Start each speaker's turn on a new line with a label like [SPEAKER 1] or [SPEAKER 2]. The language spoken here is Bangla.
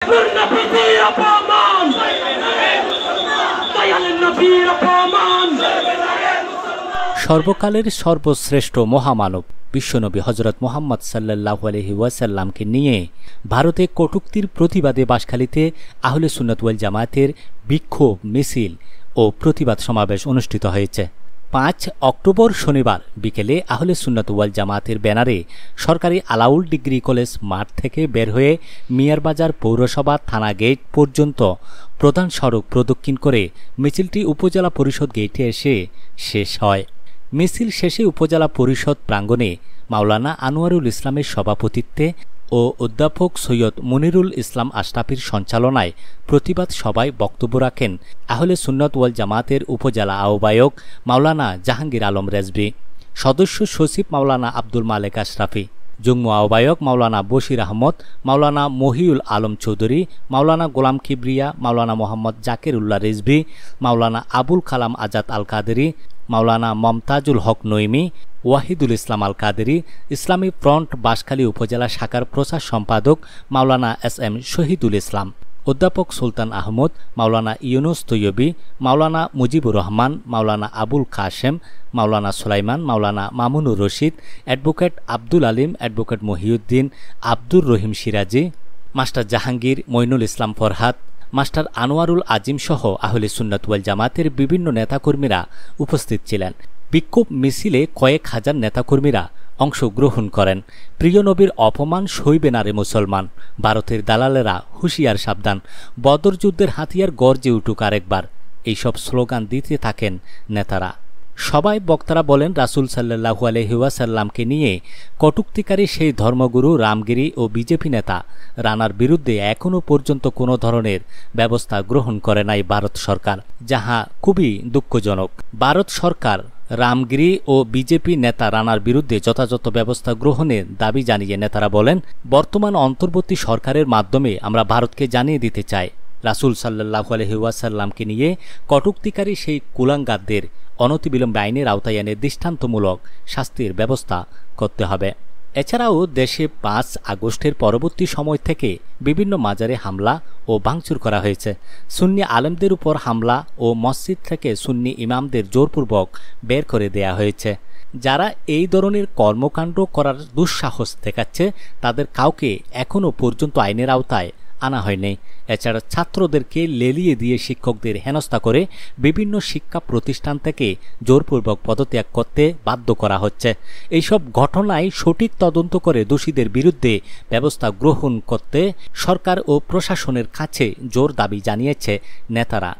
[SPEAKER 1] নবীর অপমান, দয়ালের নবীর অপমান।
[SPEAKER 2] সর্বকালের সর্বশ্রেষ্ঠ মহামানব বিশ্বনবী হযরত মুহাম্মদ সাল্লাল্লাহু আলাইহি ওয়াসাল্লামকে নিয়ে ভারতে কটূক্তির প্রতিবাদে বাঁশখালীতে আহলে সুন্নাত ওয়াল জামায়াতের বিক্ষোভ মিছিল ও প্রতিবাদ সমাবেশ অনুষ্ঠিত হয়েছে। 5 অক্টোবর শনিবার বিকেলে আহলে সুন্নাত ওয়াল জামায়াতের ব্যানারে সরকারি আলাউল ডিগ্রি কলেজ মাঠ থেকে বের হয়ে মিয়ারবাজার পৌরসভা থানা গেট পর্যন্ত প্রধান সড়ক প্রদক্ষিণ করে মিছিলটি উপজেলা পরিষদ গেটে এসে শেষ হয়। মিছিল শেষে উপজেলা পরিষদ প্রাঙ্গণে মাওলানা আনোয়ারুল ইসলামের সভাপতিত্বে ও অধ্যাপক সৈয়দ মনিরুল ইসলাম আশরাফির সঞ্চালনায় প্রতিবাদ সভায় বক্তব্য রাখেন আহলে সুন্নাত ওয়াল জামায়াতের উপজেলা আহ্বায়ক মাওলানা জাহাঙ্গীর আলম রেজভী, সদস্য সচিব মাওলানা আব্দুল মালেক আশরাফি, যুগ্ম আহ্বায়ক মাওলানা বশির আহমদ, মাওলানা মহিউল আলম চৌধুরী, মাওলানা গোলাম কিবরিয়া, মাওলানা মোহাম্মদ জাকির উল্লাহ রিজভী, মাওলানা আবুল কালাম আজাদ আল কাদেরী, মাওলানা মমতাজুল হক নইমি, ওয়াহিদুল ইসলাম আল কাদেরী, ইসলামী ফ্রন্ট বাঁশখালী উপজেলা শাখার প্রচার সম্পাদক মাওলানা SM শহীদুল ইসলাম, অধ্যাপক সুলতান আহমদ, মাওলানা ইউনুস তৈয়বী, মাওলানা মুজিবুর রহমান, মাওলানা আবুল কাশেম, মাওলানা সুলাইমান, মাওলানা মামুনুর রশিদ, অ্যাডভোকেট আব্দুল আলিম, অ্যাডভোকেট মহিউদ্দিন, আব্দুর রহিম সিরাজি, মাস্টার জাহাঙ্গীর, মইনুল ইসলাম ফরহাদ, মাস্টার আনোয়ারুল আজিম সহ আহলে সুন্নাত ওয়াল জামায়াতের বিভিন্ন নেতাকর্মীরা উপস্থিত ছিলেন। বিক্ষোভ মিছিলে কয়েক হাজার নেতাকর্মীরা অংশগ্রহণ করেন। প্রিয় নবীর অপমান সইবে না রে মুসলমান, ভারতের দালালেরা হুঁশিয়ার সাবধান, বদর যুদ্ধের হাতিয়ার গর্জে উঠুক আরেকবার, এইসব স্লোগান দিতে থাকেন নেতারা। সবাই বক্তারা বলেন রাসূল সাল্লাল্লাহু আলাইহি ওয়াসাল্লামকে নিয়ে কটূক্তিকারী সেই ধর্মগুরু রামগিরি ও বিজেপি নেতা রানার বিরুদ্ধে এখনও পর্যন্ত কোনো ধরনের ব্যবস্থা গ্রহণ করে নাই ভারত সরকার, যাহা খুবই দুঃখজনক। ভারত সরকার রামগিরি ও বিজেপি নেতা রানার বিরুদ্ধে যথাযথ ব্যবস্থা গ্রহণের দাবি জানিয়ে নেতারা বলেন, বর্তমান অন্তর্বর্তী সরকারের মাধ্যমে আমরা ভারতকে জানিয়ে দিতে চাই রাসূল সাল্লাল্লাহু আলাইহি ওয়াসাল্লামকে নিয়ে কটূক্তিকারী সেই কুলাঙ্গারদের অনতিবিলম্বে আইনের আওতায় এনে দৃষ্টান্তমূলক শাস্তির ব্যবস্থা করতে হবে। এছাড়াও দেশে 5 আগস্টের পরবর্তী সময় থেকে বিভিন্ন মাজারে হামলা ও ভাঙচুর করা হয়েছে। সুন্নি আলেমদের উপর হামলা ও মসজিদ থেকে সুন্নি ইমামদের জোরপূর্বক বের করে দেয়া হয়েছে। যারা এই ধরনের কর্মকাণ্ড করার দুঃসাহস দেখাচ্ছে তাদের কাউকে এখনও পর্যন্ত আইনের আওতায় আনা হয়নি। এছাড়া ছাত্রদেরকে লেলিয়ে দিয়ে শিক্ষকদের হেনস্থা করে বিভিন্ন শিক্ষা প্রতিষ্ঠান থেকে জোরপূর্বক পদত্যাগ করতে বাধ্য করা হচ্ছে। এইসব ঘটনায় সঠিক তদন্ত করে দোষীদের বিরুদ্ধে ব্যবস্থা গ্রহণ করতে সরকার ও প্রশাসনের কাছে জোর দাবি জানিয়েছে নেতারা।